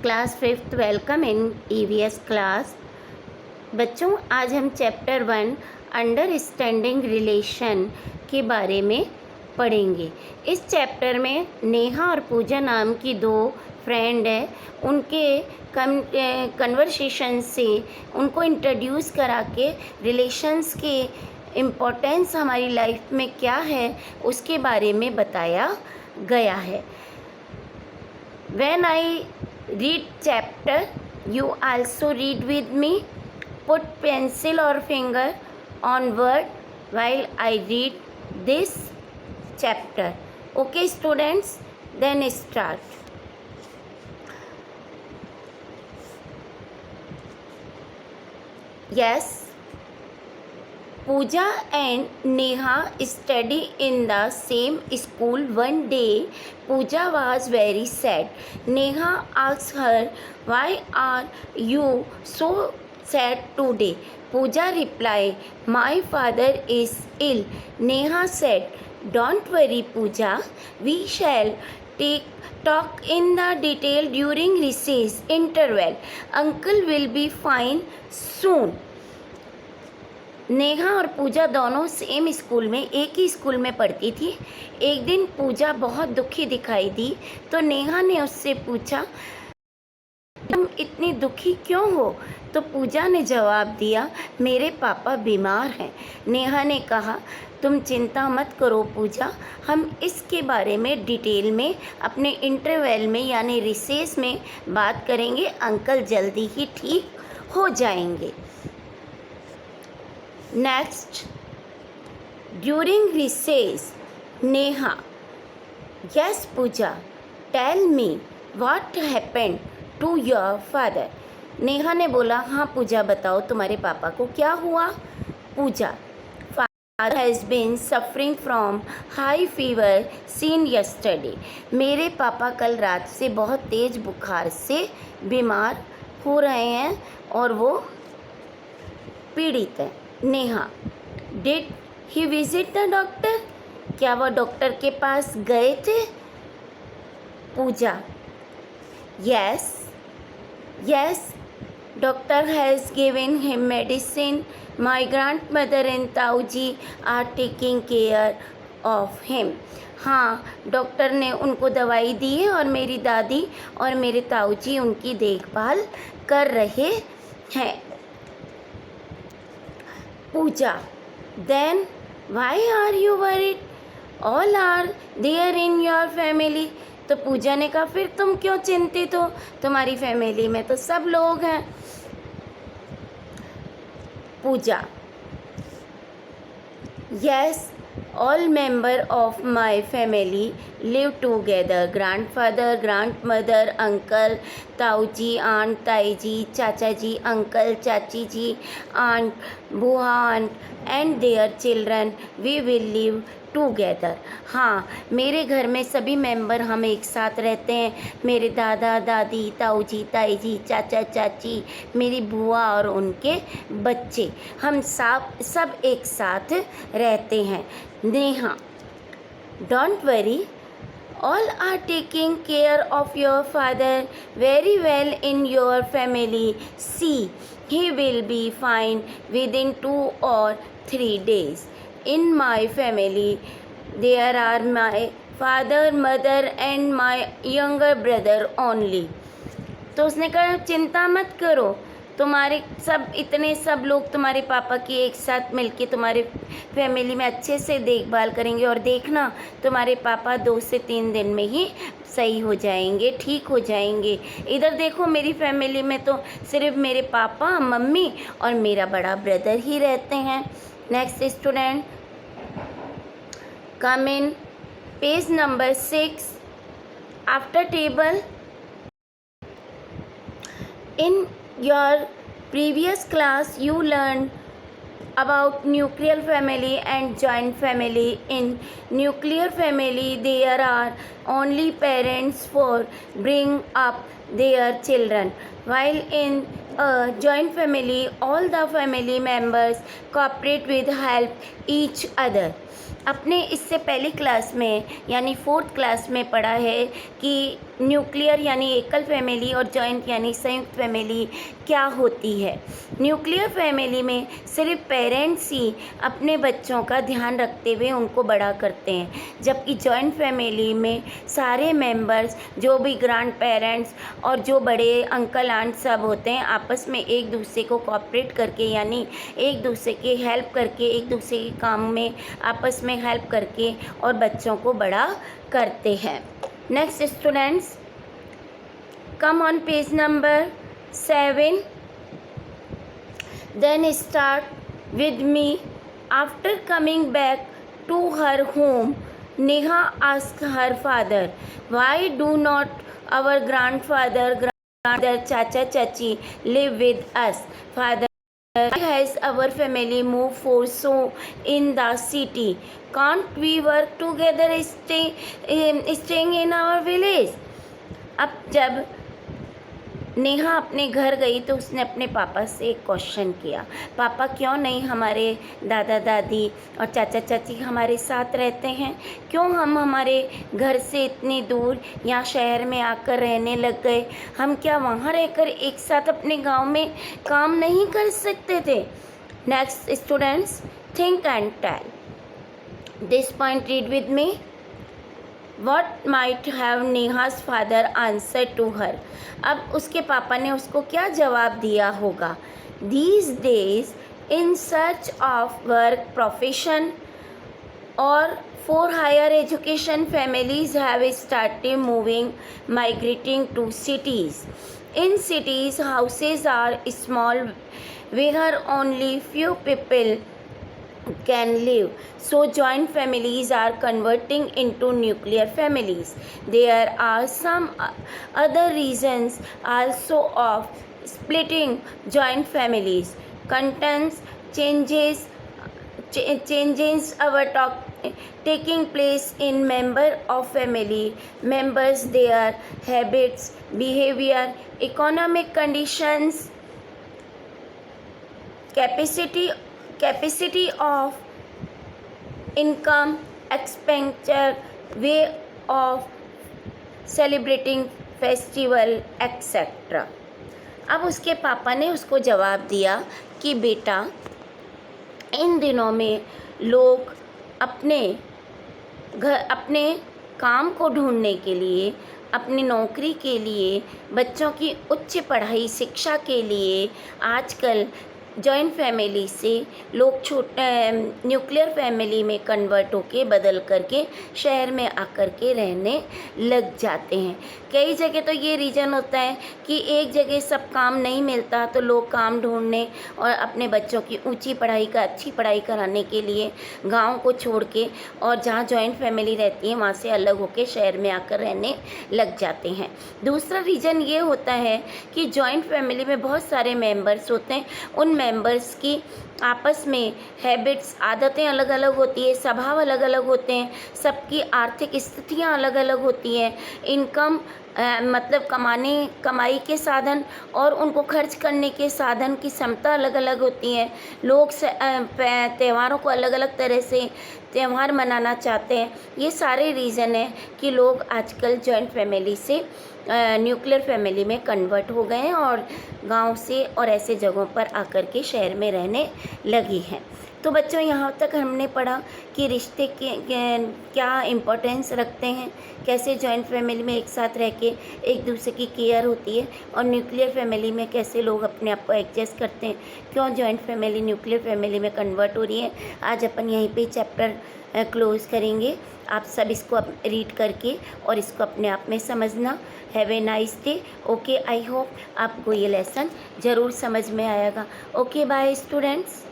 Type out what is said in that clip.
Class 5th welcome in EVS class. बच्चों, आज हम चैप्टर 1 अंडरस्टैंडिंग रिलेशन के बारे में पढ़ेंगे। इस चैप्टर में नेहा और पूजा नाम की दो फ्रेंड है, उनके कन्वर्सेशन से उनको इंट्रोड्यूस करा के रिलेशंस के इम्पोर्टेंस हमारी लाइफ में क्या है उसके बारे में बताया गया है। When I read chapter, you also read with me. Put pencil or finger on word while I read this chapter. Okay, students? Then start. Yes. Pooja and Neha study in the same school. One day, Pooja was very sad. Neha asked her, "Why are you so sad today?" Pooja replied, "My father is ill." Neha said, "Don't worry, Pooja. We shall talk in the detail during recess interval. Uncle will be fine soon." Neha और पूजा दोनों same school में, एक ही school में पढ़ती थी। एक दिन पूजा बहुत दुखी दिखाई दी तो नेहा ने उससे पूछा, तुम इतनी दुखी क्यों हो? तो पूजा ने जवाब दिया, मेरे पापा बीमार हैं। नेहा ने कहा, तुम चिंता मत करो पूजा, हम इसके बारे में डिटेल में अपने इंटरवल में यानी रिसेस में बात करेंगे। अंकल जल्दी ही ठीक हो जाएंगे। Next, during recess, Neha, yes Pooja, tell me what happened to your father. Neha ने बोला, हाँ पूजा बताओ तुम्हारे पापा को क्या हुआ? पूजा, father has been suffering from high fever since yesterday. मेरे पापा कल रात से बहुत तेज बुखार से बीमार हो रहे हैं और वो पीड़ित हैं। Neha, did he visit the doctor? क्या वह डॉक्टर के पास गए थे? Pooja, yes yes, doctor has given him medicine. My grandmother and ताऊजी are taking care of him. हाँ, डॉक्टर ने उनको दवाई दी है और मेरी दादी और मेरे ताऊजी उनकी देखभाल कर रहे हैं। पूजा, then why are you worried? All are there in your family. तो पूजा ने कहा, फिर तुम क्यों चिंतित हो? तुम्हारी फैमिली में तो सब लोग हैं। पूजा, yes, all member of my family live together. Grandfather, grandmother, uncle, ताऊजी, aunt, ताईजी, चाचा जी, uncle, चाची जी, aunt, बुआ, aunt and their children. We will live together. हाँ, मेरे घर में सभी मेंबर हम एक साथ रहते हैं। मेरे दादा दादी, ताऊजी, ताईजी, चाचा चाची, मेरी बुआ और उनके बच्चे, हम सब एक साथ रहते हैं। Neha, don't worry, all are taking care of your father very well in your family. See, he will be fine within 2 or 3 days. In my family, there are my father, mother and my younger brother only. तो उसने कहा, चिंता मत करो, तुम्हारे इतने सब लोग तुम्हारे पापा की एक साथ मिलके तुम्हारे फैमिली में अच्छे से देखभाल करेंगे और देखना तुम्हारे पापा 2 से 3 दिन में ही सही हो जाएंगे, ठीक हो जाएंगे। इधर देखो, मेरी फैमिली में तो सिर्फ मेरे पापा, मम्मी और मेरा बड़ा ब्रदर ही रहते हैं। Next student, come in page number 6 after table. In your previous class, you learned about nuclear family and joint family. In nuclear family, there are only parents for bring up their children, while in a joint family, all the family members cooperate with help each other. अपने इससे पहली class में यानी 4th class में पढ़ा है कि nuclear यानी एकल फैमिली और जॉइंट यानी संयुक्त फैमिली क्या होती है। न्यूक्लियर फैमिली में सिर्फ पेरेंट्स ही अपने बच्चों का ध्यान रखते हुए उनको बड़ा करते हैं, जबकि जॉइंट फैमिली में सारे मेंबर्स जो भी ग्रैंड पेरेंट्स और जो बड़े अंकल आंट सब होते हैं आपस में एक दूसरे को कोऑपरेट करके यानी एक दूसरे की हेल्प करके, एक दूसरे के काम में आपस में हेल्प करके और बच्चों को बड़ा करते हैं। Next students, come on page number 7. Then start with me. After coming back to her home, Neha asked her father, why do not our grandfather, Chacha, Chachi live with us? Father, why has our family moved for so in the city? Can't we work together staying in our village? अब जब नेहा अपने घर गई तो उसने अपने पापा से एक क्वेश्चन किया, पापा क्यों नहीं हमारे दादा दादी और चाचा चाची हमारे साथ रहते हैं, क्यों हम हमारे घर से इतनी दूर यहाँ शहर में आकर रहने लग गए, हम क्या वहाँ रहकर एक साथ अपने गांव में काम नहीं कर सकते थे। Next students, think and tell this point, read with me. What might have Neha's father answered to her? अब उसके पापा ने उसको क्या जवाब दिया होगा। These days, in search of work, profession or for higher education, families have started moving, migrating to cities. In cities, houses are small, where only few people can live, so joint families are converting into nuclear families. There are some other reasons also of splitting joint families. Contents changes our talk taking place in member of family members, their habits, behavior, economic conditions, capacity of income, expenditure, way of celebrating festival, etc. अब उसके पापा ने उसको जवाब दिया कि बेटा, इन दिनों में लोग अपने काम को ढूंढने के लिए, अपनी नौकरी के लिए, बच्चों की उच्च पढ़ाई शिक्षा के लिए आजकल जॉइंट फैमिली से लोग न्यूक्लियर फैमिली में कन्वर्ट होके बदल करके शहर में आकर के रहने लग जाते हैं। कई जगह तो ये रीज़न होता है कि एक जगह सब काम नहीं मिलता तो लोग काम ढूंढने और अपने बच्चों की अच्छी पढ़ाई कराने के लिए गांव को छोड़ के और जहाँ जॉइंट फैमिली रहती है वहाँ से अलग होके शहर में आकर रहने लग जाते हैं। दूसरा रीज़न ये होता है कि जॉइंट फैमिली में बहुत सारे मेंबर्स होते हैं, उन मेंबर्स की आपस में हैबिट्स, आदतें अलग अलग होती है, स्वभाव अलग अलग होते हैं, सबकी आर्थिक स्थितियाँ अलग अलग होती हैं, इनकम मतलब कमाई के साधन और उनको खर्च करने के साधन की क्षमता अलग अलग होती है। लोग त्योहारों को अलग अलग तरह से त्यौहार मनाना चाहते हैं। ये सारे रीज़न है कि लोग आजकल जॉइंट फैमिली से न्यूक्लियर फैमिली में कन्वर्ट हो गए हैं और गांव से और ऐसे जगहों पर आकर के शहर में रहने लगी हैं। तो बच्चों, यहाँ तक हमने पढ़ा कि रिश्ते के क्या इम्पोर्टेंस रखते हैं, कैसे जॉइंट फैमिली में एक साथ रह के एक दूसरे की केयर होती है और न्यूक्लियर फैमिली में कैसे लोग अपने आप को एडजस्ट करते हैं, क्यों जॉइंट फैमिली न्यूक्लियर फैमिली में कन्वर्ट हो रही है। आज अपन यहीं पे चैप्टर क्लोज़ करेंगे। आप सब इसको रीड करके और इसको अपने आप में समझना। Have a nice day. Okay, I hope आपको ये लेसन ज़रूर समझ में आएगा। Okay, bye students.